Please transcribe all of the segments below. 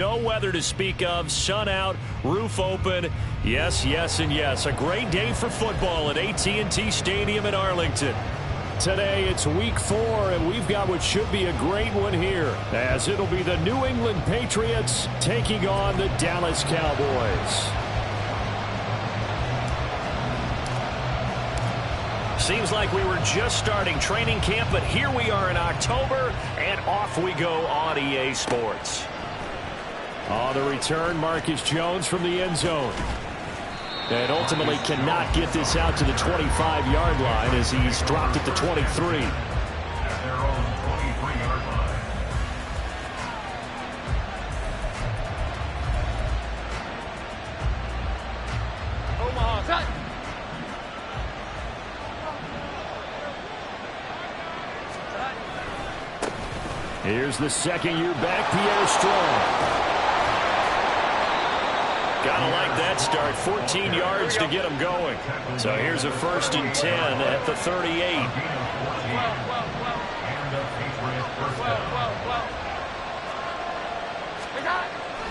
No weather to speak of, sun out, roof open. Yes, yes, and yes. A great day for football at AT&T Stadium in Arlington. Today it's week 4, and we've got what should be a great one here, as it'll be the New England Patriots taking on the Dallas Cowboys. Seems like we were just starting training camp, but here we are in October, and off we go on EA Sports. On the return, Marcus Jones from the end zone. And ultimately cannot get this out to the 25-yard line as he's dropped at the 23. At their own 23-yard line. Omaha, cut! Here's the second-year back, Pierre Strong. Gotta like that start. 14 yards to get him going. So here's a 1st and 10 at the 38.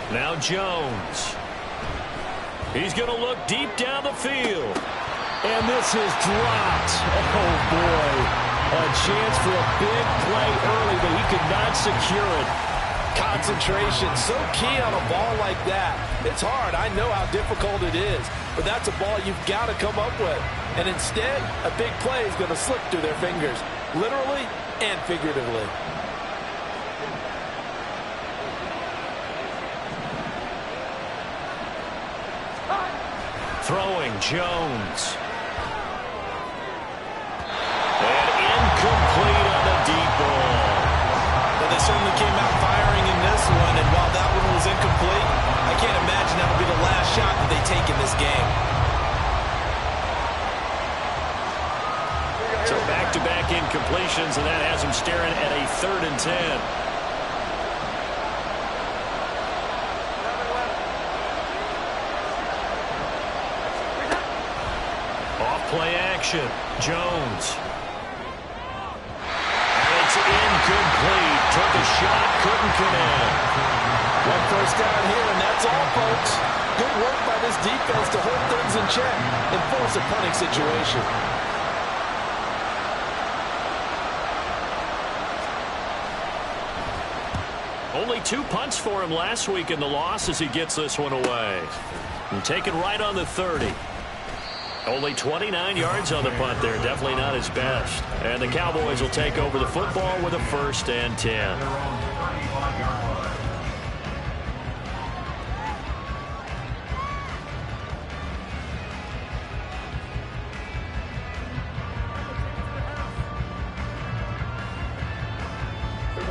Now Jones. He's going to look deep down the field. And this is dropped. Oh, boy. A chance for a big play early, but he could not secure it. Concentration, so key on a ball like that. It's hard. I know how difficult it is, but that's a ball you've got to come up with. And instead, a big play is going to slip through their fingers, literally and figuratively. Throwing Jones. And incomplete on the deep ball. Well, they certainly came out firing in this one, and while that one was incomplete, I can't imagine that'll be the last shot that they take in this game. So back-to-back incompletions, and that has him staring at a 3rd and 10. Off-play action. Jones. It's incomplete. Took a shot, couldn't connect. One first down here, and that's all, folks. Good work by this defense to hold things in check and force a punting situation. Only 2 punts for him last week in the loss as he gets this one away. And taken right on the 30. Only 29 yards on the punt there. Definitely not his best. And the Cowboys will take over the football with a 1st and 10.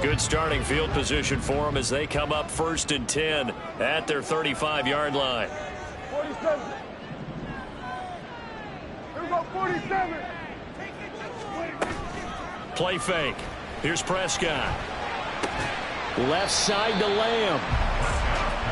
Good starting field position for them as they come up 1st and 10 at their 35-yard line. 47. Here we go, 47. Play fake. Here's Prescott. Left side to Lamb.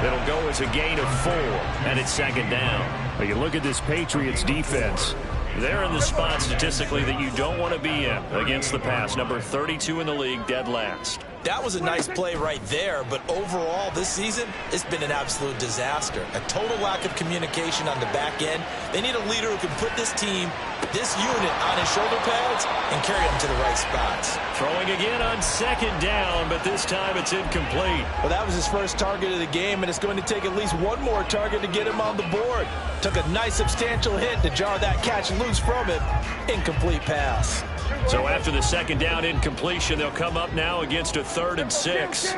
It'll go as a gain of 4, and it's 2nd down. Well, you look at this Patriots defense. They're in the spot statistically that you don't want to be in against the pass. Number 32 in the league, dead last. That was a nice play right there, but overall this season, it's been an absolute disaster. A total lack of communication on the back end. They need a leader who can put this team, this unit, on his shoulder pads and carry them to the right spots. Throwing again on 2nd down, but this time it's incomplete. Well, that was his first target of the game, and it's going to take at least one more target to get him on the board. Took a nice substantial hit to jar that catch loose from him. Incomplete pass. So after the 2nd down incompletion, they'll come up now against a 3rd and 6.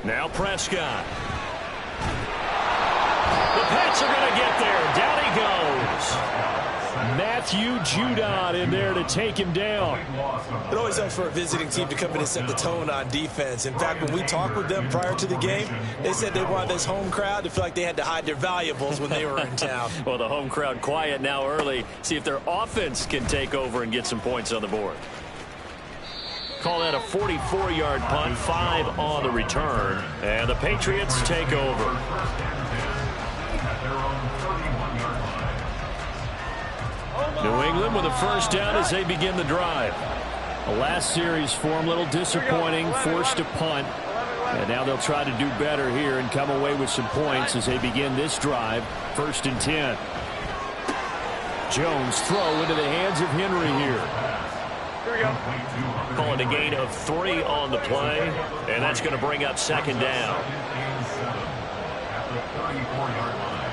Now Prescott. The Pats are going to get there. Down he goes. Matthew Judon in there to take him down. It always helps for a visiting team to come in and set the tone on defense. In fact, when we talked with them prior to the game, they said they wanted this home crowd to feel like they had to hide their valuables when they were in town. Well, the home crowd quiet now early. See if their offense can take over and get some points on the board. Call that a 44-yard punt, 5 on the return. And the Patriots take over. New England with a 1st down as they begin the drive. The last series for them, a little disappointing, forced to punt. And now they'll try to do better here and come away with some points as they begin this drive. 1st and 10. Jones throw into the hands of Henry here. Here we go. Calling a gain of 3 on the play, and that's going to bring up 2nd down. At the 34-yard line.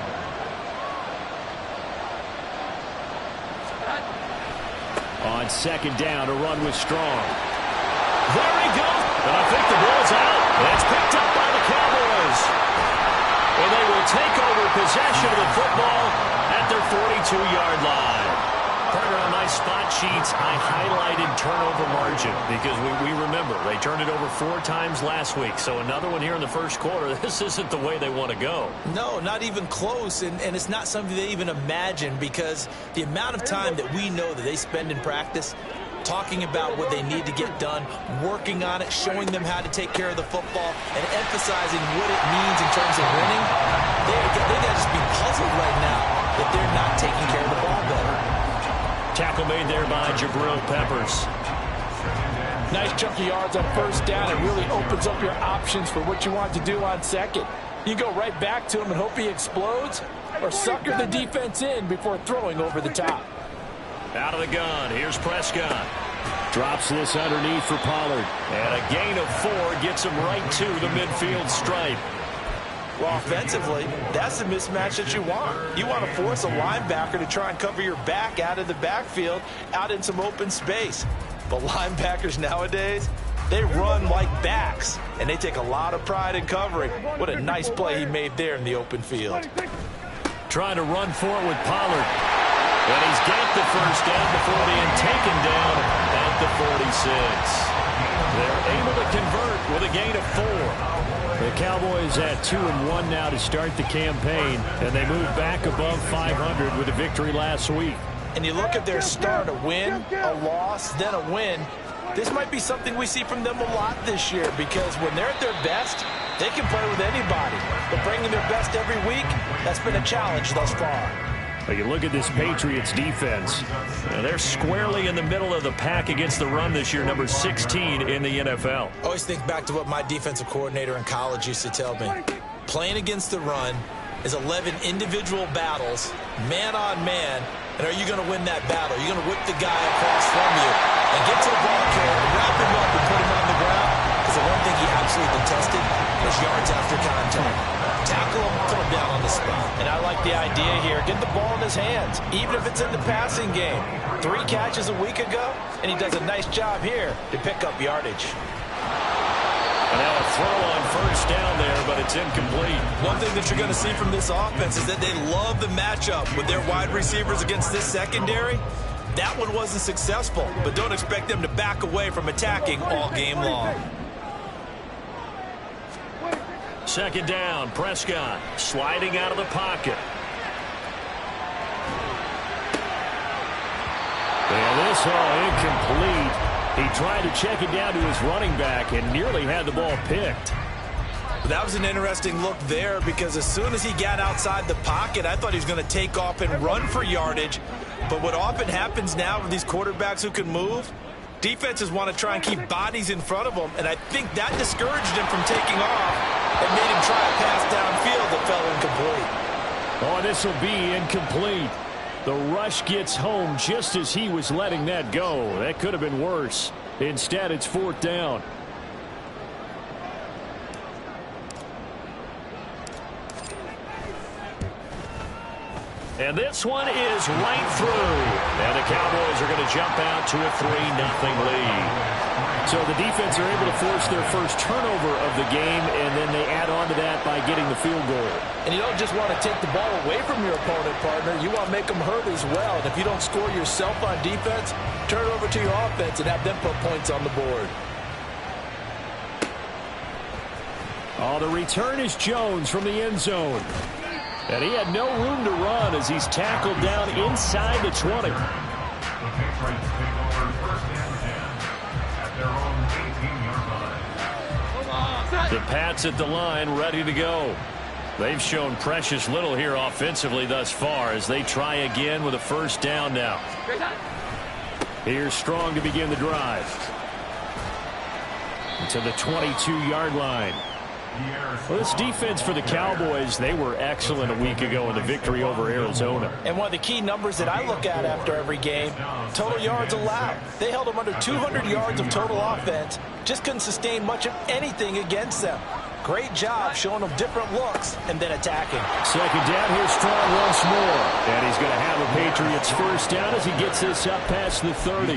On 2nd down, a run with Strong. There he goes. And I think the ball's out. That's picked up by the Cowboys. And they will take over possession of the football at their 42-yard line. Partner, on my spot sheets, I highlighted turnover margin because we remember they turned it over 4 times last week. So another one here in the first quarter. This isn't the way they want to go. No, not even close, and it's not something they even imagine because the amount of time that we know that they spend in practice talking about what they need to get done, working on it, showing them how to take care of the football, and emphasizing what it means in terms of winning. They got to just be puzzled right now that they're not taking care of the ball better. Tackle made there by Jabril Peppers. Nice chunky yards on 1st down. It really opens up your options for what you want to do on 2nd. You go right back to him and hope he explodes, or sucker the defense in before throwing over the top. Out of the gun, here's Prescott. Drops this underneath for Pollard. And a gain of 4 gets him right to the midfield stripe. Well, offensively, that's the mismatch that you want. You want to force a linebacker to try and cover your back out of the backfield, out in some open space. But linebackers nowadays, they run like backs, and they take a lot of pride in covering. What a nice play he made there in the open field. Trying to run for it with Pollard. And he's got the 1st down before being taken down at the 46. They're able to convert with a gain of 4. The Cowboys at 2-1 now to start the campaign, and they move back above 500 with a victory last week. And you look at their start, a win, a loss, then a win. This might be something we see from them a lot this year because when they're at their best, they can play with anybody. But bringing their best every week, that's been a challenge thus far. But you look at this Patriots defense. They're squarely in the middle of the pack against the run this year, number 16 in the NFL. I always think back to what my defensive coordinator in college used to tell me. Playing against the run is 11 individual battles, man on man, and are you going to win that battle? Are you going to whip the guy across from you and get to the ball carrier, wrap him up and put him on the ground? Because the one thing he absolutely detested was yards after contact. Tackle him, put him down on the spot. And I like the idea here. Get the ball in his hands, even if it's in the passing game. 3 catches a week ago, and he does a nice job here to pick up yardage. And now a throw on 1st down there, but it's incomplete. One thing that you're going to see from this offense is that they love the matchup with their wide receivers against this secondary. That one wasn't successful, but don't expect them to back away from attacking all game long. 2nd down, Prescott sliding out of the pocket. And this incomplete. He tried to check it down to his running back and nearly had the ball picked. That was an interesting look there because as soon as he got outside the pocket, I thought he was going to take off and run for yardage. But what often happens now with these quarterbacks who can move, defenses want to try and keep bodies in front of them, and I think that discouraged him from taking off and made him try a pass downfield that fell incomplete. Oh, this will be incomplete. The rush gets home just as he was letting that go. That could have been worse. Instead, it's 4th down. And this one is right through. And the Cowboys are going to jump out to a 3-0 lead. So the defense are able to force their first turnover of the game, and then they add on to that by getting the field goal. And you don't just want to take the ball away from your opponent, partner. You want to make them hurt as well. And if you don't score yourself on defense, turn it over to your offense and have them put points on the board. Oh, the return is Jones from the end zone. And he had no room to run as he's tackled down inside the 20. The Patriots take over 1st and 10 at their own 18-yard line. The Pats at the line, ready to go. They've shown precious little here offensively thus far as they try again with a 1st down now. Here's Strong to begin the drive. to the 22-yard line. Well, this defense for the Cowboys, they were excellent a week ago in the victory over Arizona. And one of the key numbers that I look at after every game, total yards allowed. They held them under 200 yards of total offense. Just couldn't sustain much of anything against them. Great job showing them different looks and then attacking. Second down, here's Strong once more. And he's going to have a Patriots first down as he gets this up past the 30.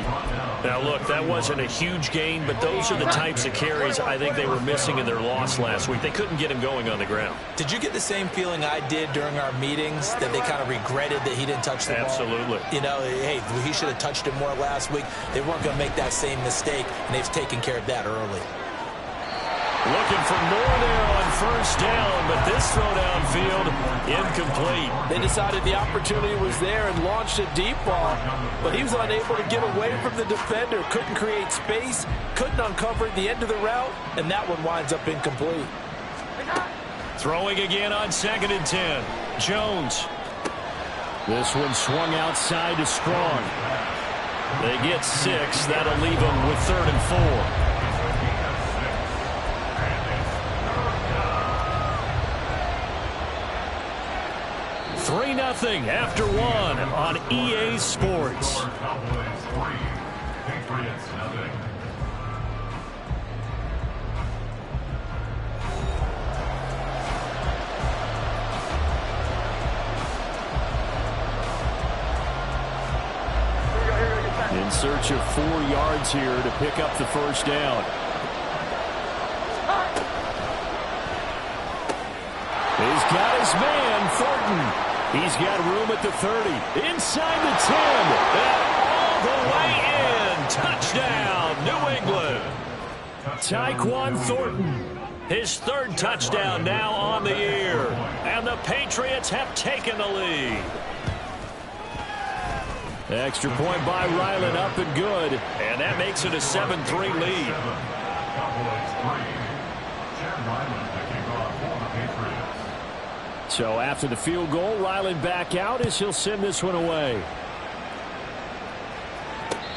Now, look, that wasn't a huge gain, but those are the types of carries I think they were missing in their loss last week. They couldn't get him going on the ground. Did you get the same feeling I did during our meetings, that they kind of regretted that he didn't touch the ball? Absolutely. You know, hey, he should have touched it more last week. They weren't going to make that same mistake, and they've taken care of that early. Looking for more there on first down, but this throw downfield, incomplete. They decided the opportunity was there and launched a deep ball, but he was unable to get away from the defender, couldn't create space, couldn't uncover the end of the route, and that one winds up incomplete. Throwing again on 2nd and 10. Jones. This one swung outside to Strong. They get 6. That'll leave them with 3rd and 4. 3-0 after 1 on EA Sports. In search of 4 yards here to pick up the first down. He's got his man, Thornton. He's got room at the 30, inside the 10, and all the way in. Touchdown, New England. Tyquan Thornton, his 3rd touchdown now on the year, and the Patriots have taken the lead. Extra point by Ryland, up and good, and that makes it a 7-3 lead. So after the field goal, Ryland back out as he'll send this one away.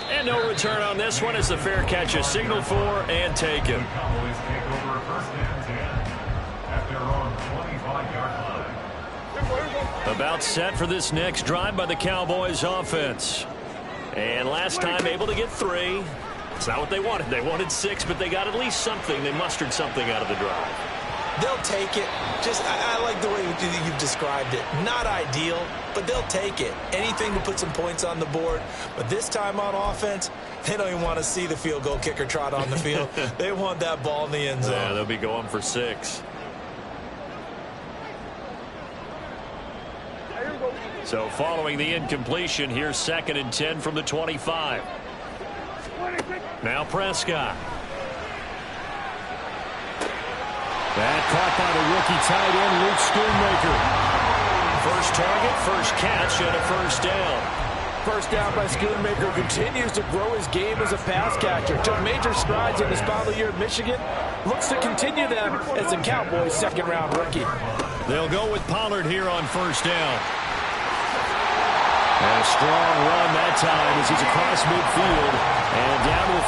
And no return on this one as the fair catch is signaled for and taken. About set for this next drive by the Cowboys offense. And last time able to get 3. It's not what they wanted. They wanted 6, but they got at least something. They mustered something out of the drive. They'll take it. I like the way you've described it. Not ideal, but they'll take it. Anything to put some points on the board. But this time on offense, they don't even want to see the field goal kicker trot on the field. They want that ball in the end zone. Yeah, they'll be going for 6. So following the incompletion, here's 2nd and 10 from the 25. Now Prescott. That caught by the rookie tight end, Luke Schoonmaker. First target, first catch, and a first down. First down by Schoonmaker, continues to grow his game as a pass catcher. Took major strides in his final year at Michigan. Looks to continue them as the Cowboys' 2nd-round rookie. They'll go with Pollard here on first down. And a strong run that time as he's across midfield and down to the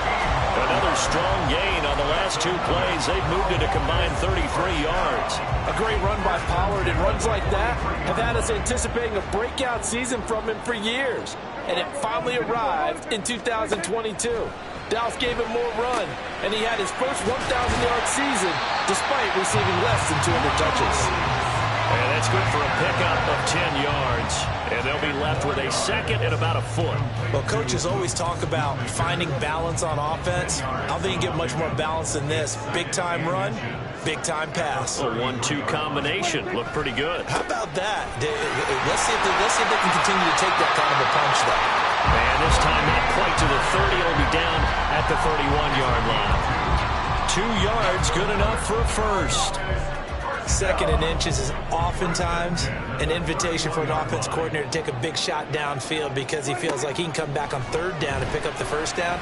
43. Another strong gain on the last 2 plays. They've moved it a combined 33 yards. A great run by Pollard, and runs like that have had us anticipating a breakout season from him for years. And it finally arrived in 2022. Dallas gave him more run, and he had his first 1,000-yard season despite receiving less than 200 touches. And that's good for a pickup of 10 yards. And they'll be left with a 2nd and about a foot. Well, coaches always talk about finding balance on offense. I don't think you get much more balance than this. Big-time run, big-time pass. A 1-2 combination. Looked pretty good. How about that? Let's see if they can continue to take that kind of a punch, though. And this time not quite to the 30. It'll be down at the 31-yard line. 2 yards, good enough for a first. 2nd and inches is oftentimes an invitation for an offense coordinator to take a big shot downfield because he feels like he can come back on 3rd down and pick up the first down.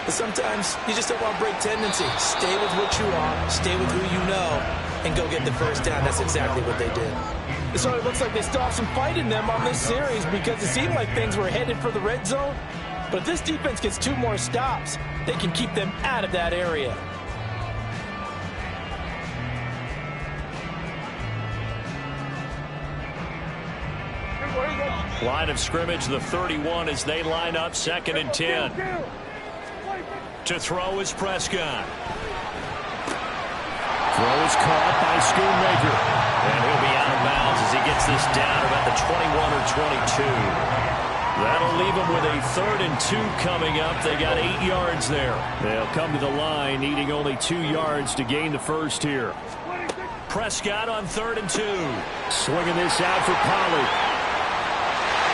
But sometimes you just don't want to break tendency. Stay with what you are, stay with who you know, and go get the first down. That's exactly what they did. So it looks like they still have some fight in them on this series because it seemed like things were headed for the red zone. But if this defense gets 2 more stops, they can keep them out of that area. Line of scrimmage, the 31 as they line up 2nd and 10. To throw is Prescott. Throw is caught by Schoonmaker. And he'll be out of bounds as he gets this down about the 21 or 22. That'll leave him with a 3rd and 2 coming up. They got 8 yards there. They'll come to the line needing only 2 yards to gain the first here. Prescott on 3rd and 2. Swinging this out for Pollard.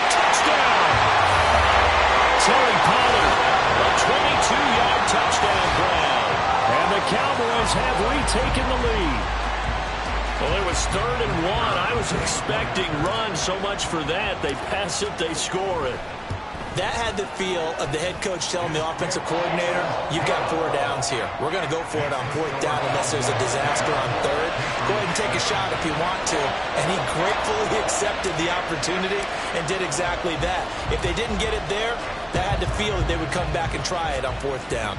Touchdown! Terry Pollard, a 22-yard touchdown grab. And the Cowboys have retaken the lead. Well, it was 3rd and 1. I was expecting run, so much for that. They pass it, they score it. That had the feel of the head coach telling the offensive coordinator, you've got 4 downs here. We're going to go for it on 4th down unless there's a disaster on 3rd. Go ahead and take a shot if you want to. And he gratefully accepted the opportunity and did exactly that. If they didn't get it there, that had the feel that they would come back and try it on 4th down.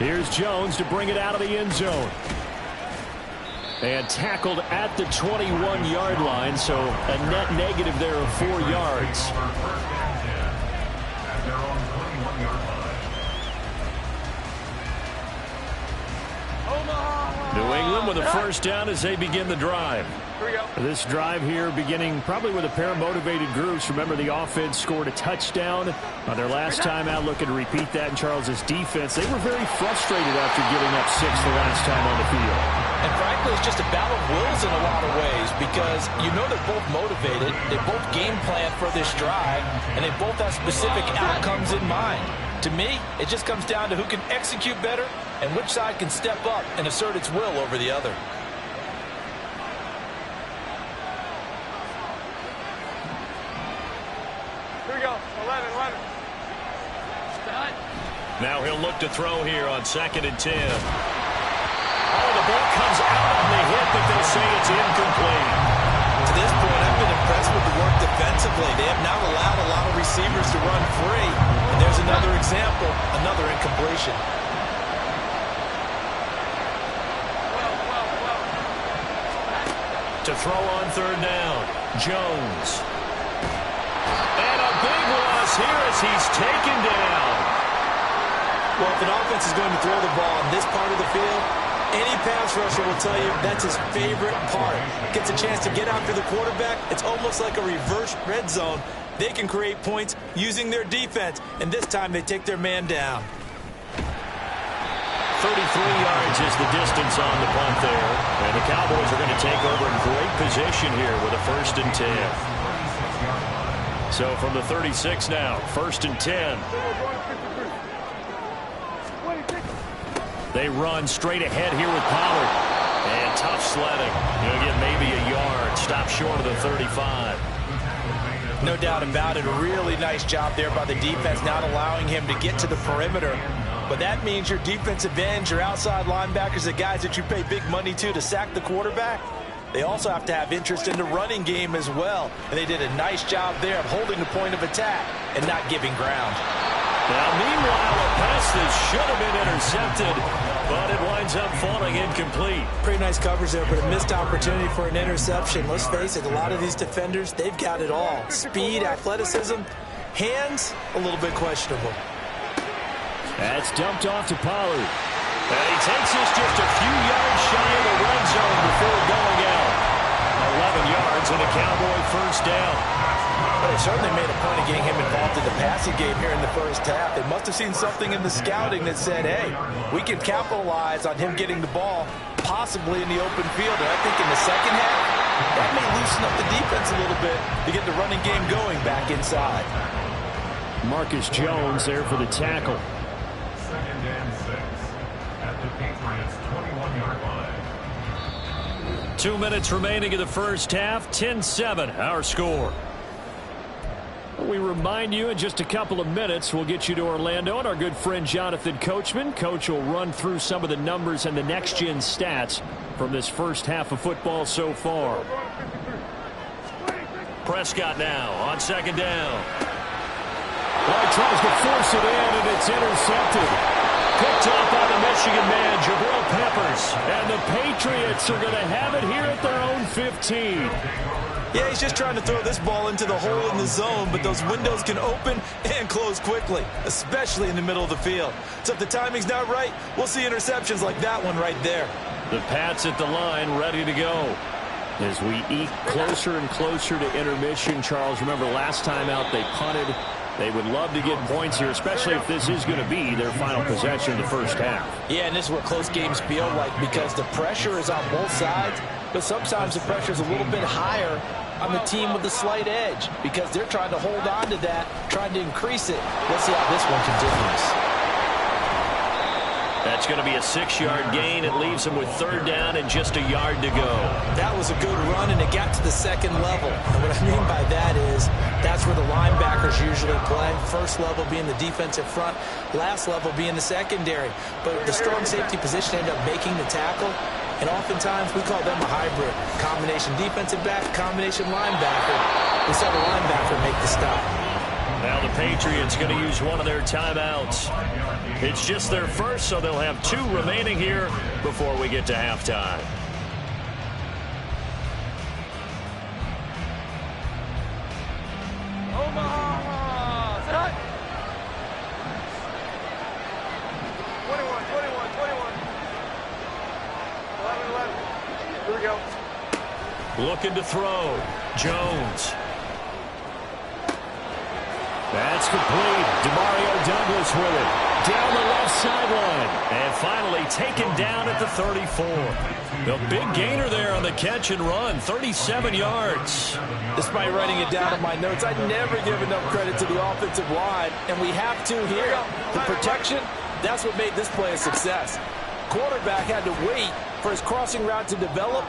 Here's Jones to bring it out of the end zone. And tackled at the 21-yard line, so a net negative there of 4 yards. New England with a 1st down as they begin the drive. This drive here beginning probably with a pair of motivated groups. Remember, the offense scored a touchdown on their last time out. Looking to repeat that in Charles's defense. They were very frustrated after giving up 6 the last time on the field. And frankly, it's just a battle of wills in a lot of ways because you know they're both motivated. They both game plan for this drive, and they both have specific outcomes in mind. To me, it just comes down to who can execute better and which side can step up and assert its will over the other. Here we go. 11. Now he'll look to throw here on 2nd and 10. Oh, the ball comes out on the hit, but they'll say it's incomplete. To this point, I've been impressed with the work defensively. They have not allowed a lot of receivers to run free. And there's another example, another incompletion. To throw on 3rd down, Jones. And a big loss here as he's taken down. Well, if an offense is going to throw the ball in this part of the field, any pass rusher will tell you that's his favorite part. Gets a chance to get after the quarterback. It's almost like a reverse red zone. They can create points using their defense, and this time they take their man down. 33 yards is the distance on the punt there. And the Cowboys are going to take over in great position here with a 1st and 10. So from the 36 now, 1st and 10. They run straight ahead here with Pollard. And tough sledding. He'll get maybe a yard. Stop short of the 35. No doubt about it. A really nice job there by the defense, not allowing him to get to the perimeter. But that means your defensive ends, your outside linebackers, the guys that you pay big money to sack the quarterback, they also have to have interest in the running game as well. And they did a nice job there of holding the point of attack and not giving ground. Now, meanwhile, a pass that should have been intercepted, but it winds up falling incomplete. Pretty nice coverage there, but a missed opportunity for an interception. Let's face it, a lot of these defenders, they've got it all. Speed, athleticism, hands, a little bit questionable. That's dumped off to Pollard. And he takes us just a few yards shy of the red zone before going out. 11 yards and a Cowboy 1st down. But they certainly made a point of getting him involved in the passing game here in the 1st half. They must have seen something in the scouting that said, hey, we can capitalize on him getting the ball, possibly in the open field. And I think in the 2nd half, that may loosen up the defense a little bit to get the running game going back inside. Marcus Jones there for the tackle. 2nd and 6 at the Patriots' 21-yard line. 2 minutes remaining in the 1st half. 10-7 our score. We remind you in just a couple of minutes we'll get you to Orlando and our good friend Jonathan Coachman. Coach will run through some of the numbers and the next-gen stats from this 1st half of football so far. Prescott now on 2nd down. Well, he tries to force it in, and it's intercepted. Picked up by the Michigan man, Jabril Peppers. And the Patriots are going to have it here at their own 15. Yeah, he's just trying to throw this ball into the hole in the zone, but those windows can open and close quickly, especially in the middle of the field. So if the timing's not right, we'll see interceptions like that one right there. The Pats at the line, ready to go. As we eke closer and closer to intermission, Charles, remember last time out they punted. They would love to get points here, especially if this is going to be their final possession in the first half. Yeah, and this is what close games feel like because the pressure is on both sides, but sometimes the pressure is a little bit higher on the team with the slight edge because they're trying to hold on to that, trying to increase it. Let's see how this one continues. That's going to be a 6-yard gain. It leaves them with third down and just a yard to go. That was a good run, and it got to the second level. And what I mean by that is that's where the linebackers usually play. First level being the defensive front, last level being the secondary. But the strong safety position ended up making the tackle, and oftentimes we call them a hybrid. Combination defensive back, combination linebacker. We saw the linebacker make the stop. Now the Patriots going to use one of their timeouts. It's just their first, so they'll have 2 remaining here before we get to halftime. Omaha, set. 21, 11. Here we go. Looking to throw. Jones. That's complete. Demario Douglas with it. Down the left sideline. And finally taken down at the 34. The big gainer there on the catch and run. 37 yards. Despite writing it down in my notes, I never give enough credit to the offensive line, and we have to here. The protection, that's what made this play a success. Quarterback had to wait for his crossing route to develop,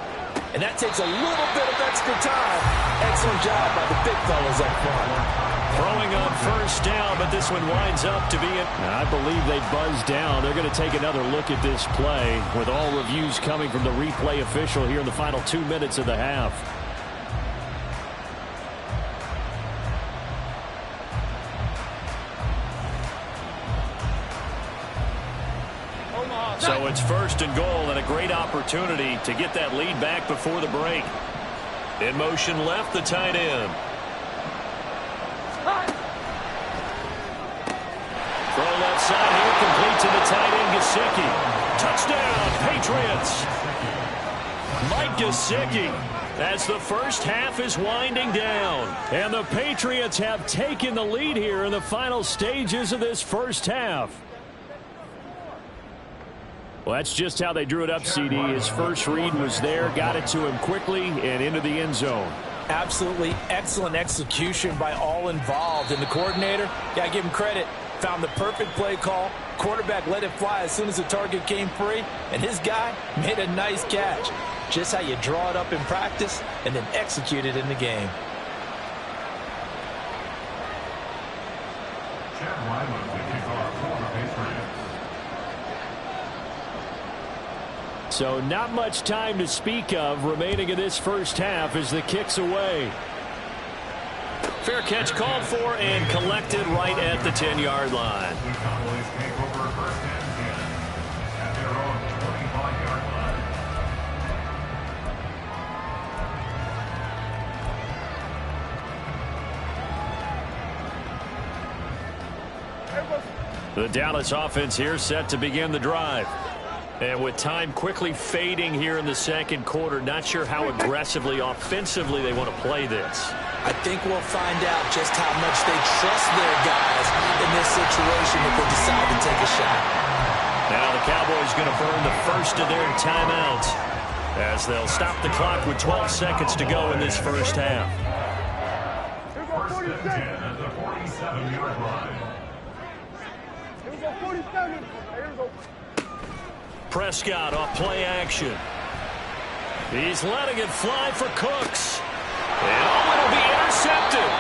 and that takes a little bit of extra time. Excellent job by the big fellas up front. Throwing on first down, but this one winds up to be it. I believe they buzzed down. They're going to take another look at this play with all reviews coming from the replay official here in the final 2 minutes of the half. So it's first and goal and a great opportunity to get that lead back before the break. In motion left, the tight end. Throw left side here, complete to the tight end, Gesicki. Touchdown, Patriots. Mike Gesicki, as the first half is winding down. And the Patriots have taken the lead here in the final stages of this first half. Well, that's just how they drew it up, CD. His first read was there, got it to him quickly, and into the end zone. Absolutely excellent execution by all involved. And the coordinator, got to give him credit, found the perfect play call. Quarterback let it fly as soon as the target came free, and his guy made a nice catch. Just how you draw it up in practice and then execute it in the game. So not much time to speak of remaining in this first half as the kick's away. Fair catch called for and collected right at the 10-yard line. The Cowboys take over first and 10 at their own 25-yard line. The Dallas offense here set to begin the drive. And with time quickly fading here in the second quarter, not sure how aggressively, offensively they want to play this. I think we'll find out just how much they trust their guys in this situation if they decide to take a shot. Now the Cowboys going to burn the first of their timeouts as they'll stop the clock with 12 seconds to go in this first half. First and 10 at the 47-yard line. Here we go, 47. Here we go. Prescott off play action. He's letting it fly for Cooks. And it'll be intercepted.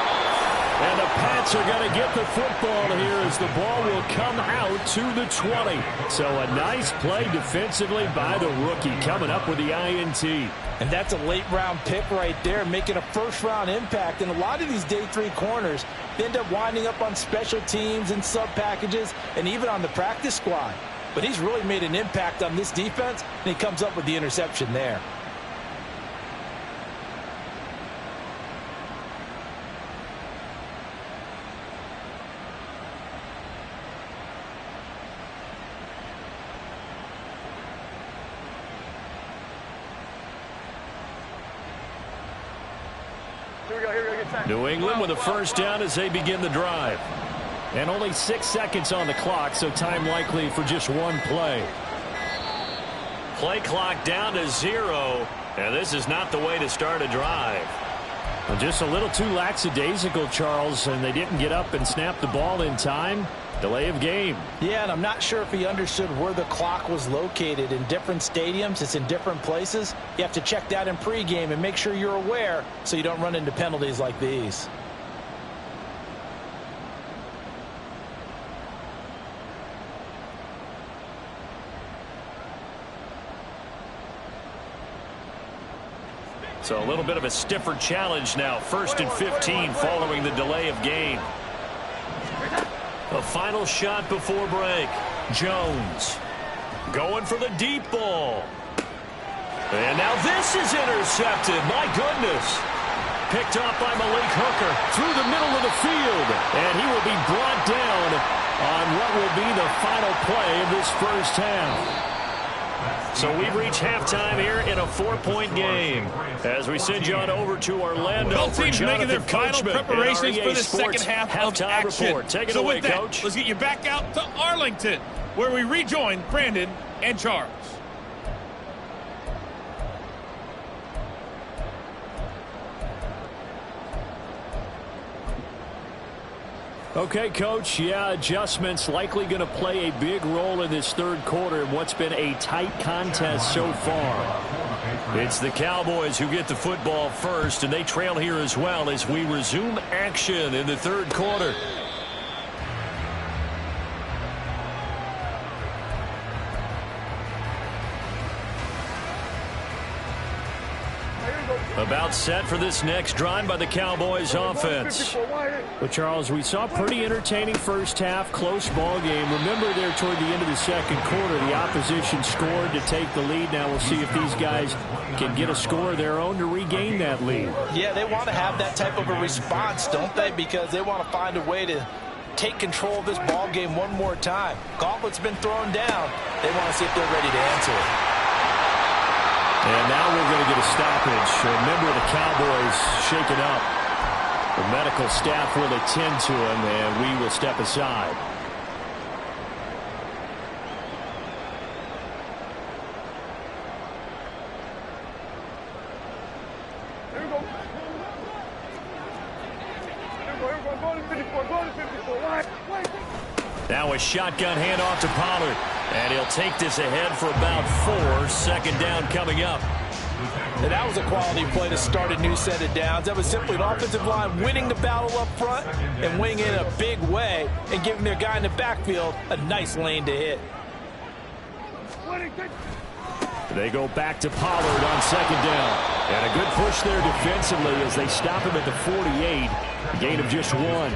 And the Pats are going to get the football here as the ball will come out to the 20. So a nice play defensively by the rookie coming up with the INT. And that's a late-round pick right there, making a first-round impact. And a lot of these day 3 corners end up winding up on special teams and sub-packages and even on the practice squad. But he's really made an impact on this defense, and he comes up with the interception there. New England with a first down as they begin the drive. And only 6 seconds on the clock, so time likely for just one play. Play clock down to 0, and this is not the way to start a drive. Well, just a little too lackadaisical, Charles, and they didn't get up and snap the ball in time. Delay of game. Yeah, and I'm not sure if he understood where the clock was located. In different stadiums, it's in different places. You have to check that in pregame and make sure you're aware so you don't run into penalties like these. So a little bit of a stiffer challenge now. 1st and 15 following the delay of game. A final shot before break. Jones going for the deep ball. And now this is intercepted. My goodness. Picked off by Malik Hooker through the middle of the field. And he will be brought down on what will be the final play of this first half. So we've reached halftime here in a 4-point game. As we send you on over to Orlando. Both teams making their final preparations for the second half of action. Report. Take it so away, with that, Coach. Let's get you back out to Arlington, where we rejoin Brandon and Charles. Okay, Coach. Yeah, adjustments likely going to play a big role in this third quarter in what's been a tight contest so far. It's the Cowboys who get the football first, and they trail here as well as we resume action in the third quarter. About set for this next drive by the Cowboys offense. But, Charles, we saw pretty entertaining first half, close ball game. Remember there toward the end of the second quarter, the opposition scored to take the lead. Now we'll see if these guys can get a score of their own to regain that lead. Yeah, they want to have that type of a response, don't they? Because they want to find a way to take control of this ball game one more time. Gauntlet's been thrown down. They want to see if they're ready to answer it. And now we're going to get a stoppage. Remember, the Cowboys shaken up. The medical staff will attend to him, and we will step aside. Here we go. Go to 54. Go to 54. Wait. Now a shotgun handoff to Pollard. And he'll take this ahead for about 4. Second down coming up. And that was a quality play to start a new set of downs. That was simply an offensive line winning the battle up front and winning in a big way and giving their guy in the backfield a nice lane to hit. They go back to Pollard on second down. And a good push there defensively as they stop him at the 48. A gain of just 1.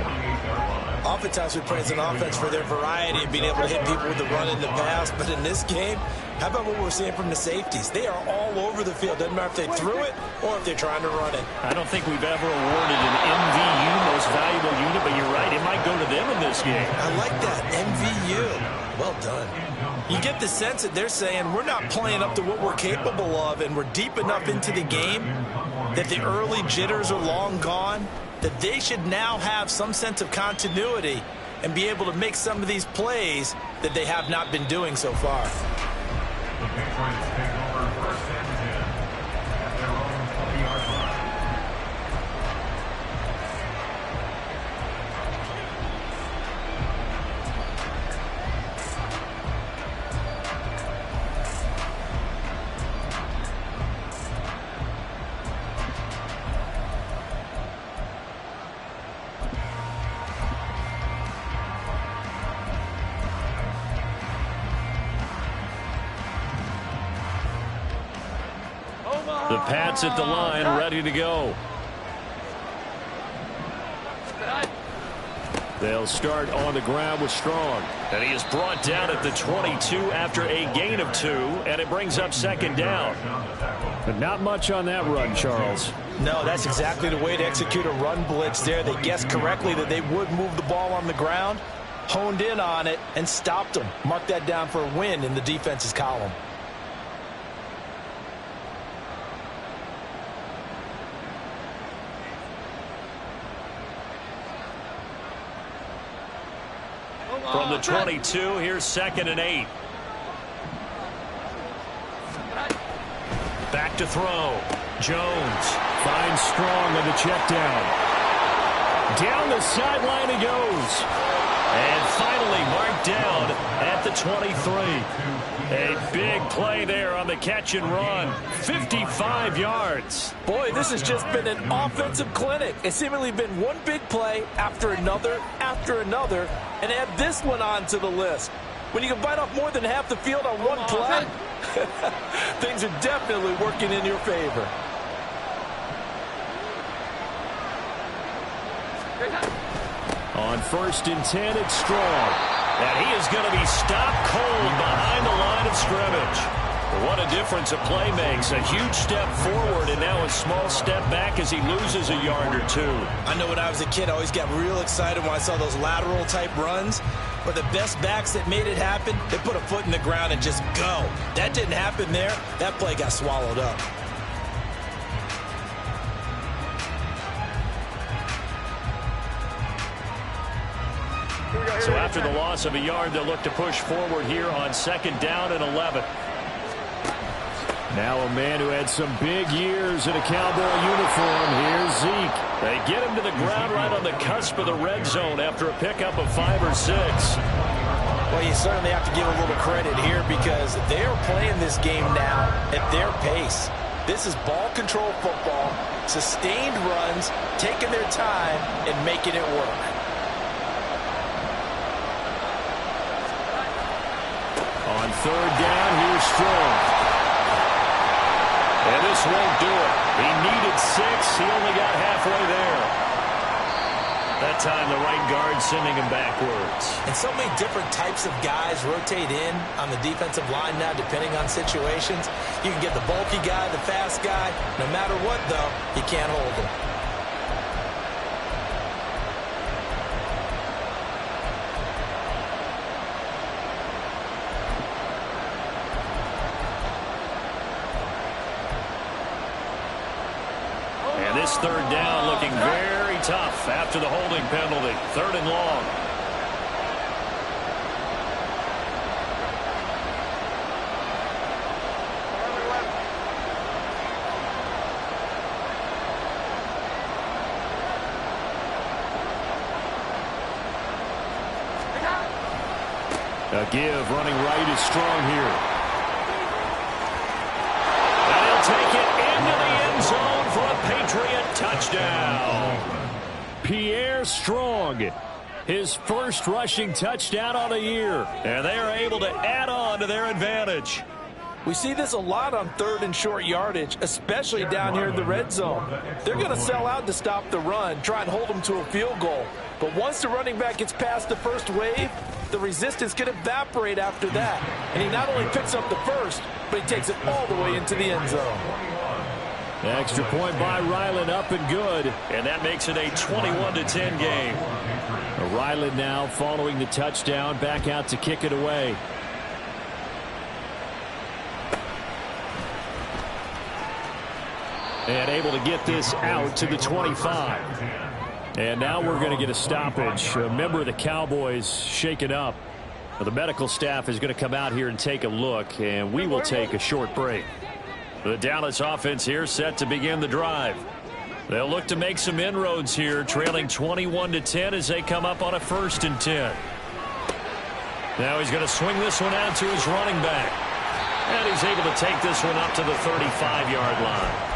Oftentimes we praise an offense for their variety and being able to hit people with the run in the pass. But in this game, how about what we're seeing from the safeties? They are all over the field. Doesn't matter if they threw it or if they're trying to run it. I don't think we've ever awarded an MVU, most valuable unit, but you're right. It might go to them in this game. I like that, MVU. Well done. You get the sense that they're saying we're not playing up to what we're capable of, and we're deep enough into the game that the early jitters are long gone, that they should now have some sense of continuity and be able to make some of these plays that they have not been doing so far. The Patriots take over 1st and 10 at their own 20-yard line. The Pats at the line, ready to go. They'll start on the ground with Strong. And he is brought down at the 22 after a gain of 2, and it brings up second down. But not much on that run, Charles. No, that's exactly the way to execute a run blitz there. They guessed correctly that they would move the ball on the ground, honed in on it, and stopped them. Mark that down for a win in the defense's column. From the 22, here's 2nd and 8. Back to throw. Jones finds Strong on the check down. Down the sideline he goes. And finally marked down at the 23. A big play there on the catch and run. 55 yards. Boy, this has just been an offensive clinic. It's seemingly been one big play after another, and add this one on to the list. When you can bite off more than half the field on one play, things are definitely working in your favor. On 1st and 10, it's Strong. And he is going to be stopped cold behind the line of scrimmage. What a difference a play makes. A huge step forward and now a small step back as he loses a yard or 2. I know when I was a kid, I always got real excited when I saw those lateral type runs. But the best backs that made it happen, they put a foot in the ground and just go. That didn't happen there. That play got swallowed up. So after the loss of a yard, they'll look to push forward here on 2nd down and 11. Now a man who had some big years in a Cowboy uniform. Here's Zeke. They get him to the ground right on the cusp of the red zone after a pickup of 5 or 6. Well, you certainly have to give a little credit here because they are playing this game now at their pace. This is ball control football, sustained runs, taking their time and making it work. On 3rd down, here's Strong. And this won't do it. He needed 6. He only got halfway there. That time the right guard sending him backwards. And so many different types of guys rotate in on the defensive line now depending on situations. You can get the bulky guy, the fast guy. No matter what, though, you can't hold him. And this 3rd down looking very tough after the holding penalty. 3rd and long. A give running right is Strong here. And he'll take it into the end zone for a Patriot touchdown. Pierre Strong, his first rushing touchdown on the year. And they are able to add on to their advantage. We see this a lot on 3rd and short yardage, especially down here in the red zone. They're going to sell out to stop the run, try and hold them to a field goal. But once the running back gets past the first wave, the resistance can evaporate after that. And he not only picks up the first, but he takes it all the way into the end zone. Extra point by Ryland up and good. And that makes it a 21-10 game. Ryland now following the touchdown, back out to kick it away. And able to get this out to the 25. And now we're going to get a stoppage. A member of the Cowboys shaken up. The medical staff is going to come out here and take a look, and we will take a short break. The Dallas offense here set to begin the drive. They'll look to make some inroads here, trailing 21-10 as they come up on a 1st and 10. Now he's going to swing this one out to his running back. And he's able to take this one up to the 35-yard line.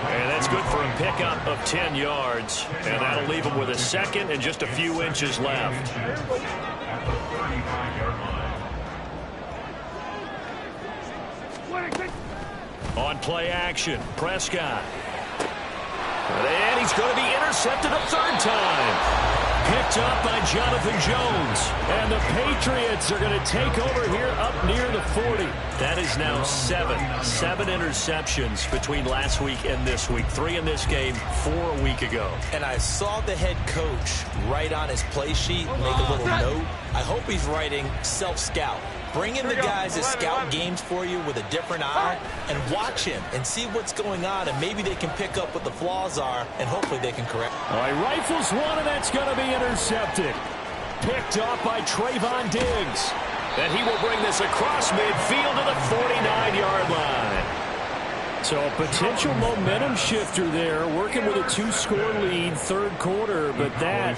And that's good for a pickup of 10 yards. And that'll leave him with a 2nd and just a few inches left. On play action, Prescott. And he's going to be intercepted a third time. Picked up by Jonathan Jones. And the Patriots are going to take over here up near the 40. That is now seven interceptions between last week and this week. 3 in this game, 4 a week ago. And I saw the head coach write on his play sheet, make a little note. I hope he's writing self-scout. Bring in the guys that scout games for you with a different eye and watch him and see what's going on, and maybe they can pick up what the flaws are, and hopefully they can correct. All right, rifles one, and that's going to be intercepted. Picked up by Trayvon Diggs. And he will bring this across midfield to the 49-yard line. So a potential momentum shifter there, working with a 2-score lead, third quarter, but that,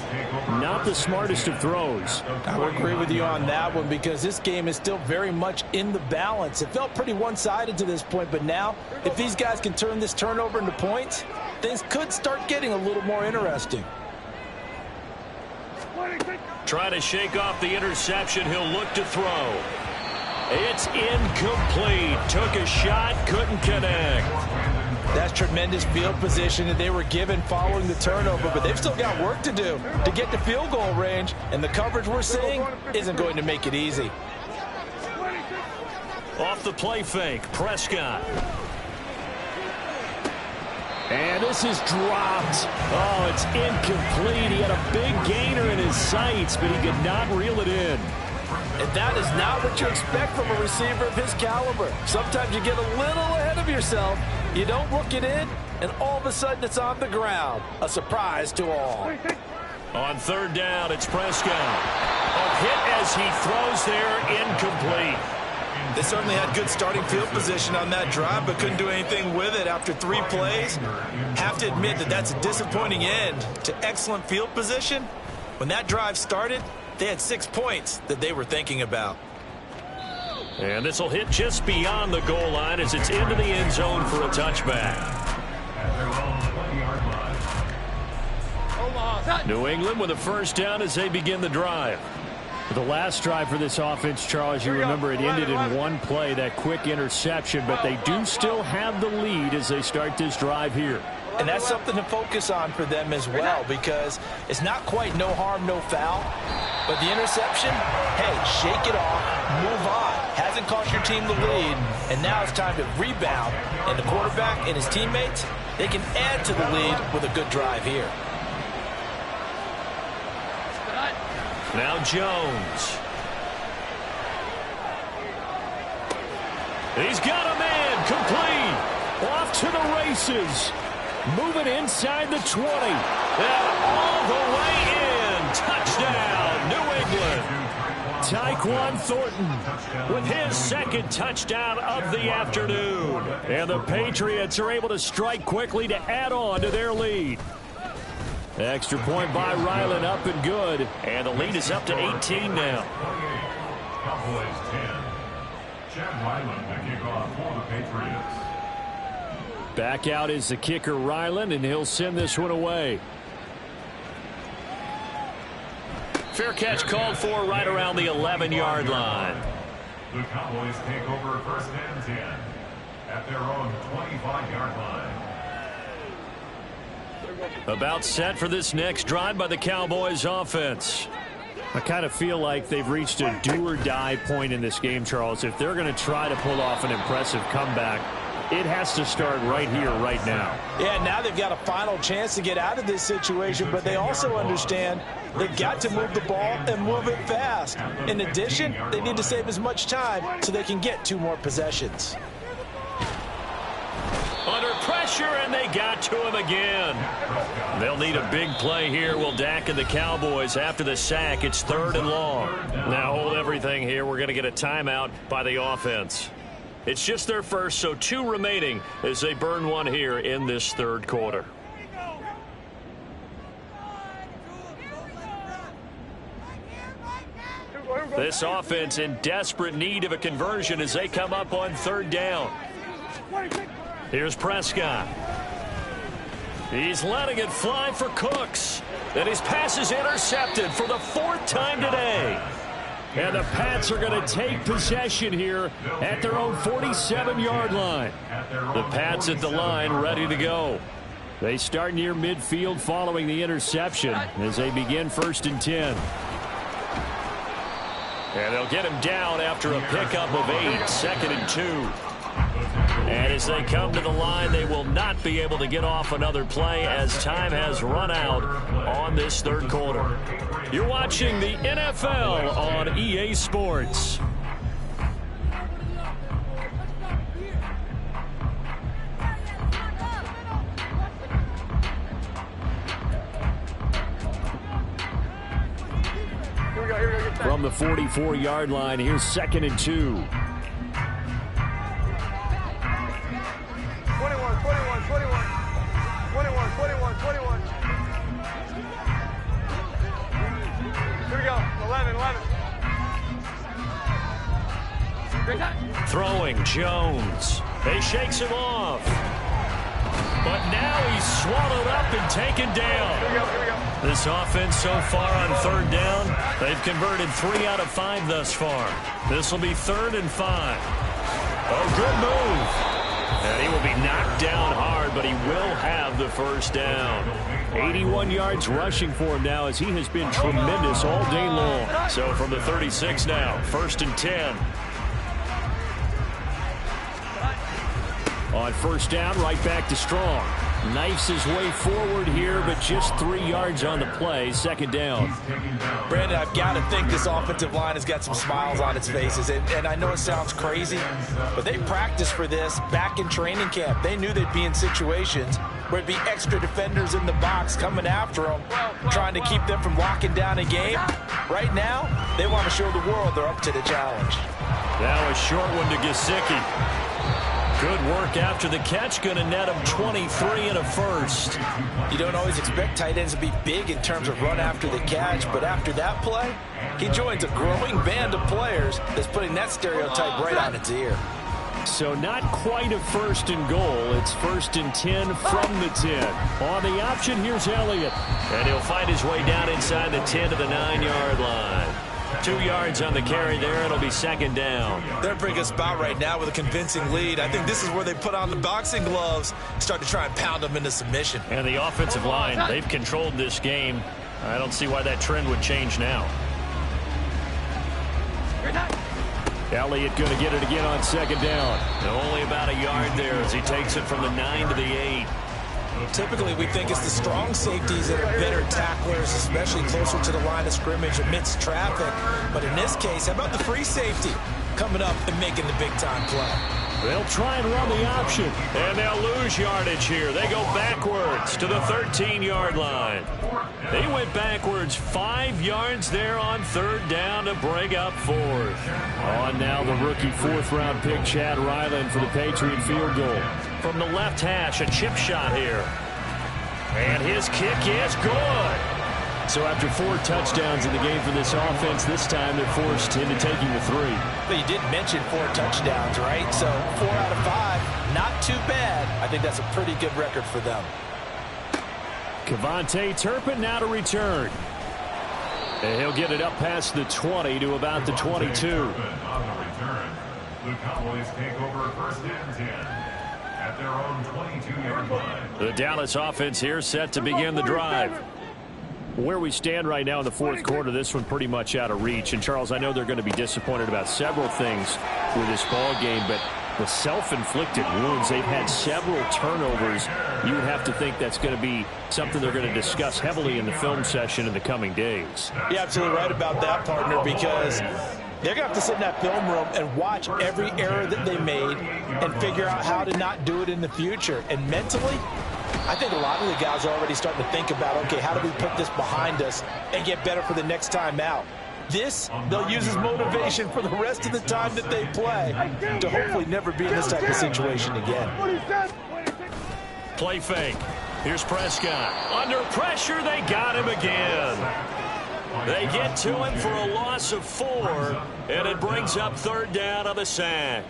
not the smartest of throws. I would agree with you on that one because this game is still very much in the balance. It felt pretty one-sided to this point, but now, if these guys can turn this turnover into points, things could start getting a little more interesting. Trying to shake off the interception, he'll look to throw. It's incomplete. Took a shot, couldn't connect. That's tremendous field position that they were given following the turnover, but they've still got work to do to get to field goal range, and the coverage we're seeing isn't going to make it easy. Off the play fake, Prescott. And this is dropped. Oh, it's incomplete. He had a big gainer in his sights, but he could not reel it in. And that is not what you expect from a receiver of his caliber. Sometimes you get a little ahead of yourself. You don't look it in, and all of a sudden it's on the ground. A surprise to all. On third down, it's Prescott. A hit as he throws there, incomplete. They certainly had good starting field position on that drive, but couldn't do anything with it after 3 plays. Have to admit that that's a disappointing end to excellent field position. When that drive started, they had 6 points that they were thinking about. And this will hit just beyond the goal line as it's into the end zone for a touchback. New England with a first down as they begin the drive. The last drive for this offense, Charles, you remember it ended in 1 play, that quick interception, but they do still have the lead as they start this drive here. And that's something to focus on for them as well, because it's not quite no harm, no foul. But the interception, hey, shake it off, move on. Hasn't cost your team the lead, and now it's time to rebound. And the quarterback and his teammates, they can add to the lead with a good drive here. Now Jones. He's got a man, complete. Off to the races. Moving inside the 20. And all the way in. Touchdown, New England. Tyquan Thornton with his second touchdown of the afternoon. And the Patriots are able to strike quickly to add on to their lead. Extra point by Ryland, up and good. And the lead is up to 18 now. Cowboys 10. Chad Ryland to kick off for the Patriots. Back out is the kicker, Ryland, and he'll send this one away. Fair catch called for right around the 11-yard line. The Cowboys take over first and 10 at their own 25-yard line. About set for this next drive by the Cowboys offense. I kind of feel like they've reached a do-or-die point in this game, Charles. If they're going to try to pull off an impressive comeback, it has to start right here, right now. Yeah, now they've got a final chance to get out of this situation, but they also understand they've got to move the ball and move it fast. In addition, they need to save as much time so they can get 2 more possessions. Under pressure, and they got to him again. They'll need a big play here. Will Dak and the Cowboys after the sack. It's 3rd and long. Now hold everything here. We're going to get a timeout by the offense. It's just their first, so 2 remaining as they burn 1 here in this 3rd quarter. This offense in desperate need of a conversion as they come up on 3rd down. Here's Prescott. He's letting it fly for Cooks. And his pass is intercepted for the 4th time today. And the Pats are going to take possession here at their own 47-yard line. The Pats at the line, ready to go. They start near midfield following the interception as they begin 1st and 10. And they'll get him down after a pickup of 8, 2nd and 2. And as they come to the line, they will not be able to get off another play as time has run out on this 3rd quarter. You're watching the NFL on EA Sports. From the 44-yard line, here's 2nd and 2. 21. Here we go. 11. Throwing Jones. He shakes him off. But now he's swallowed up and taken down. Here we go. This offense so far on 3rd down, they've converted 3 out of 5 thus far. This will be 3rd and 5. Oh, good move. And he will be knocked down hard, but he will have the 1st down. 81 yards rushing for him now as he has been tremendous all day long. So from the 36 now, 1st and 10. On 1st down, right back to Strong. Knifes his way forward here, but just 3 yards on the play. 2nd down. Brandon, I've got to think this offensive line has got some smiles on its faces. And I know it sounds crazy, but they practiced for this back in training camp. They knew they'd be in situations where it'd be extra defenders in the box coming after them, trying to keep them from locking down a game. Right now, they want to show the world they're up to the challenge. Now a short one to Gesicki. Good work after the catch. Going to net him 23 and a 1st. You don't always expect tight ends to be big in terms of run after the catch, but after that play, he joins a growing band of players that's putting that stereotype right on its ear. So not quite a 1st and goal. It's 1st and 10 from the 10. On the option, here's Elliott. And he'll find his way down inside the 10 to the 9-yard line. 2 yards on the carry there. It'll be 2nd down. They're in a pretty good spot right now with a convincing lead. I think this is where they put on the boxing gloves, start to try and pound them into submission. And the offensive line, they've controlled this game. I don't see why that trend would change now. Elliott going to get it again on 2nd down. Only about a yard there as he takes it from the 9 to the 8. Typically, we think it's the strong safeties that are better tacklers, especially closer to the line of scrimmage amidst traffic. But in this case, how about the free safety coming up and making the big-time play? They'll try and run the option, and they'll lose yardage here. They go backwards to the 13-yard line. They went backwards 5 yards there on 3rd down to bring up 4th. On now the rookie 4th-round pick, Chad Ryland, for the Patriot field goal. From the left hash, a chip shot here. And his kick is good. So after 4 touchdowns in the game for this offense, this time they're forced into taking the 3. But you did mention 4 touchdowns, right? So 4 out of 5, not too bad. I think that's a pretty good record for them. Kevontae Turpin now to return. And he'll get it up past the 20 to about the 22. The Cowboys take over 1st and 10 at their own 22-yard line. The Dallas offense here set to begin the drive. Where we stand right now in the 4th quarter, this one pretty much out of reach. And, Charles, I know they're going to be disappointed about several things with this ball game, but the self-inflicted wounds, they've had several turnovers. You would have to think that's going to be something they're going to discuss heavily in the film session in the coming days. You're absolutely right about that, partner, because they're going to have to sit in that film room and watch every error that they made and figure out how to not do it in the future. And mentally, I think a lot of the guys are already starting to think about, okay, how do we put this behind us and get better for the next time out? This, they'll use as motivation for the rest of the time that they play to hopefully never be in this type of situation again. Play fake. Here's Prescott. Under pressure, they got him again. They get to him for a loss of 4, and it brings up 3rd down on the sack.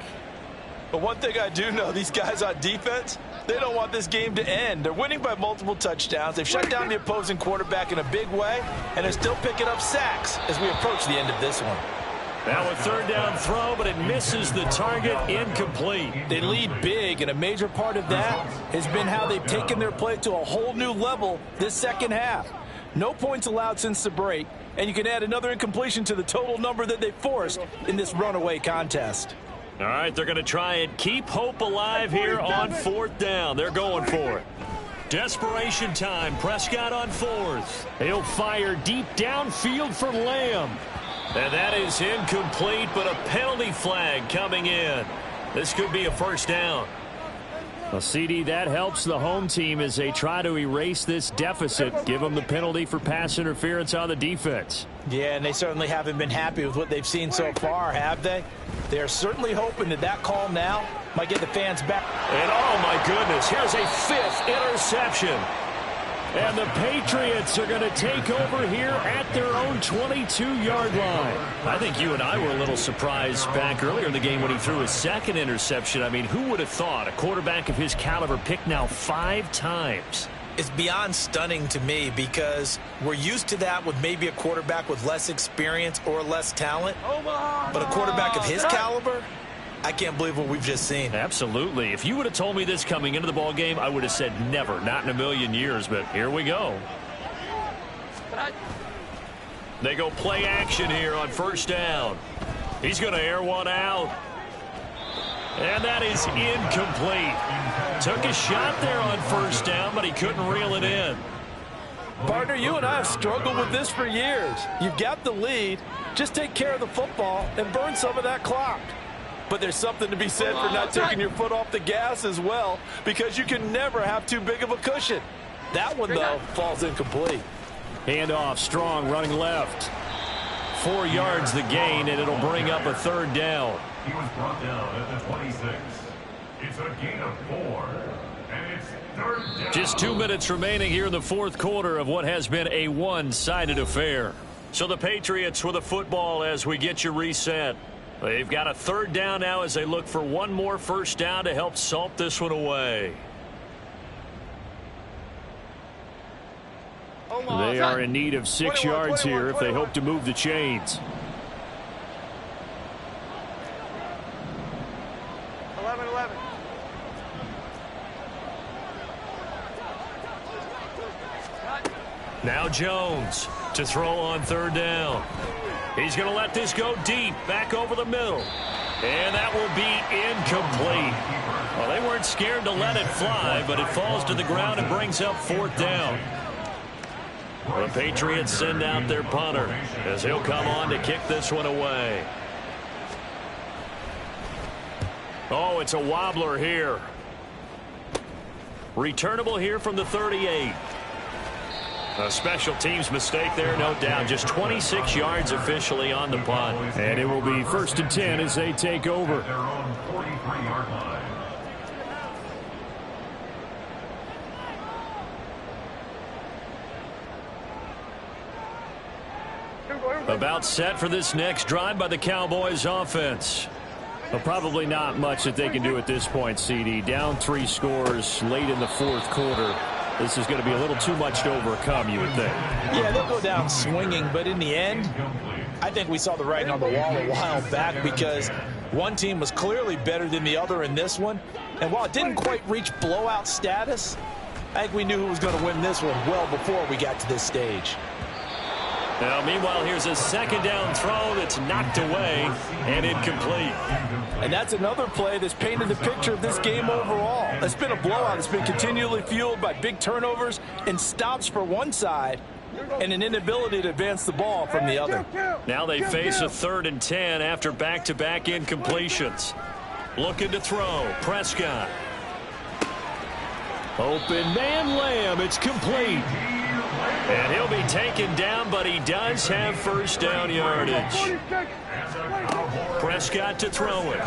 But one thing I do know, these guys on defense, they don't want this game to end. They're winning by multiple touchdowns. They've shut down the opposing quarterback in a big way, and they're still picking up sacks as we approach the end of this one. Now a third down throw, but it misses the target, incomplete. They lead big, and a major part of that has been how they've taken their play to a whole new level this second half. No points allowed since the break, and you can add another incompletion to the total number that they forced in this runaway contest. All right, they're going to try and keep hope alive here on fourth down. They're going for it. Desperation time. Prescott on fourth. He'll fire deep downfield for Lamb. And that is incomplete, but a penalty flag coming in. This could be a first down. Well, CD, that helps the home team as they try to erase this deficit. Give them the penalty for pass interference on the defense. Yeah, and they certainly haven't been happy with what they've seen so far, have they? They're certainly hoping that that call now might get the fans back. And, oh, my goodness, here's a fifth interception. And the Patriots are going to take over here at their own 22-yard line. I think you and I were a little surprised back earlier in the game when he threw his second interception. I mean, who would have thought a quarterback of his caliber picked now 5 times? It's beyond stunning to me because we're used to that with maybe a quarterback with less experience or less talent. But a quarterback of his caliber, I can't believe what we've just seen. Absolutely. If you would have told me this coming into the ball game, I would have said never, not in a million years. But here we go. They go play action here on first down. He's going to air one out. And that is incomplete. Took a shot there on first down, but he couldn't reel it in. Partner, you and I have struggled with this for years. You've got the lead. Just take care of the football and burn some of that clock. But there's something to be said for not taking your foot off the gas as well, because you can never have too big of a cushion. That one, though, falls incomplete. Handoff, Strong running left. 4 yards the gain, and it'll bring up a third down. He was brought down at the 26. It's a gain of 4, and it's third down. Just 2 minutes remaining here in the fourth quarter of what has been a one-sided affair. So the Patriots with a football as we get you reset. They've got a third down now as they look for one more first down to help salt this one away. They are in need of 6 yards here if they hope to move the chains. 11-11. Now Jones to throw on third down. He's going to let this go deep, back over the middle. And that will be incomplete. Well, they weren't scared to let it fly, but it falls to the ground and brings up fourth down. The Patriots send out their punter as he'll come on to kick this one away. Oh, it's a wobbler here. Returnable here from the 38. A special teams mistake there, no doubt. Just 26 yards officially on the punt. And it will be 1st and 10 as they take over. Their own 43-yard line. About set for this next drive by the Cowboys offense. Well, probably not much that they can do at this point, CD. Down 3 scores late in the fourth quarter. This is going to be a little too much to overcome, you would think. Yeah, they'll go down swinging, but in the end, I think we saw the writing on the wall a while back because one team was clearly better than the other in this one. And while it didn't quite reach blowout status, I think we knew who was going to win this one well before we got to this stage. Now, meanwhile, here's a second down throw that's knocked away and incomplete. And that's another play that's painted the picture of this game overall. It's been a blowout. It's been continually fueled by big turnovers and stops for one side and an inability to advance the ball from the other. Now they face a 3rd and 10 after back-to-back incompletions. Looking to throw. Prescott. Open man Lamb. It's complete. And he'll be taken down, but he does have first down yardage. Prescott to throw it.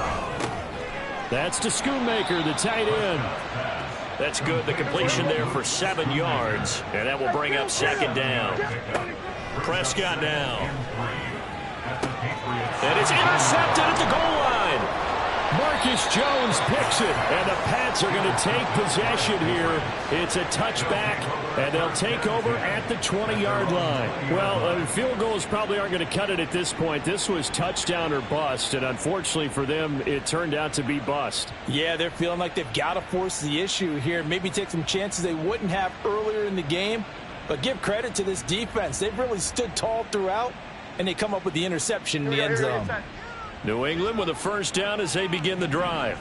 That's to Schoonmaker, the tight end. That's good. The completion there for 7 yards. And that will bring up 2nd down. Prescott now. And it's intercepted at the goal line. Marcus Jones picks it, and the Pats are going to take possession here. It's a touchback, and they'll take over at the 20-yard line. Well, field goals probably aren't going to cut it at this point. This was touchdown or bust, and unfortunately for them, it turned out to be bust. Yeah, they're feeling like they've got to force the issue here, maybe take some chances they wouldn't have earlier in the game. But give credit to this defense. They've really stood tall throughout, and they come up with the interception in the end zone. New England with a first down as they begin the drive.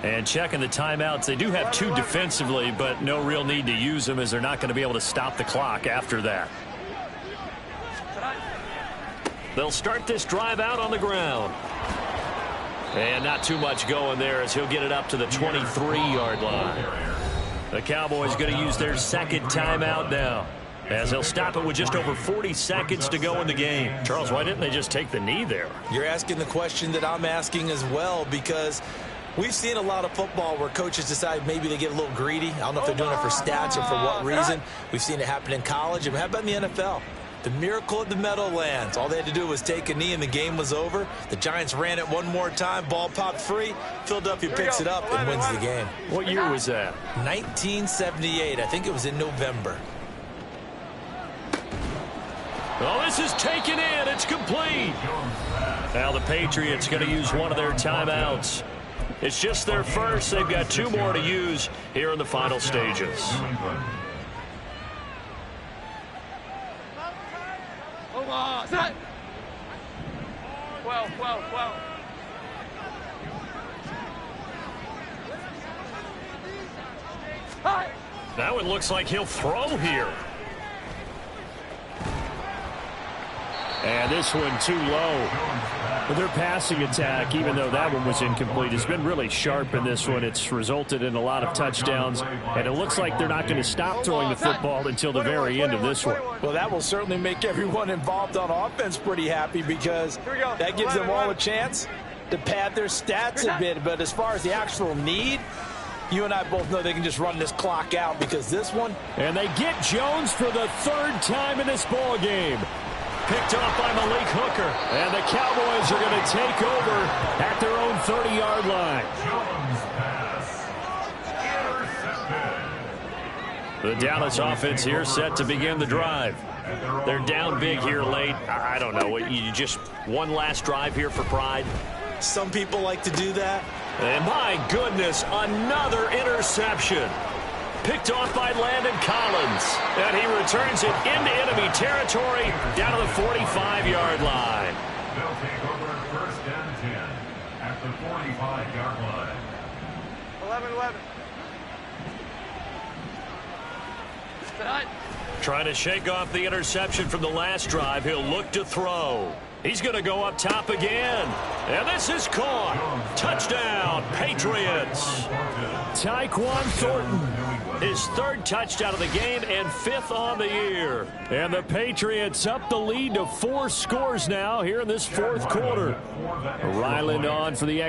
And checking the timeouts, they do have 2 defensively, but no real need to use them as they're not going to be able to stop the clock after that. They'll start this drive out on the ground. And not too much going there as he'll get it up to the 23-yard line. The Cowboys going to use their second timeout now, as they'll stop it with just over 40 seconds to go in the game. Charles, why didn't they just take the knee there? You're asking the question that I'm asking as well, because we've seen a lot of football where coaches decide maybe they get a little greedy. I don't know if they're doing it for stats or for what reason. We've seen it happen in college. And how about in the NFL? The miracle of the Meadowlands. All they had to do was take a knee and the game was over. The Giants ran it one more time. Ball popped free. Philadelphia picks it up and wins the game. What year was that? 1978. I think it was in November. Oh, this is taken in. It's complete. Now the Patriots going to use one of their timeouts. It's just their first. They've got 2 more to use here in the final stages. Well. That one looks like he'll throw here. And this one too low. But their passing attack, even though that one was incomplete, has been really sharp in this one. It's resulted in a lot of touchdowns, and it looks like they're not going to stop throwing the football until the very end of this one. Well, that will certainly make everyone involved on offense pretty happy, because that gives them all a chance to pad their stats a bit. But as far as the actual need, you and I both know they can just run this clock out, because this one. And they get Jones for the 3rd time in this ball game. Picked off by Malik Hooker. And the Cowboys are going to take over at their own 30-yard line. The Dallas offense here set to begin the drive. They're down big here late. I don't know. You just one last drive here for pride? Some people like to do that. And my goodness, another interception. Picked off by Landon Collins. And he returns it into enemy territory down to the 45-yard line. They'll take over first and 10 at the 45-yard line. 11. Trying to shake off the interception from the last drive. He'll look to throw. He's going to go up top again. And this is caught. Touchdown, Patriots. Tyquan Thornton, his 3rd touchdown of the game and 5th on the year. And the Patriots up the lead to 4 scores now here in this 4th quarter. Ryland on for the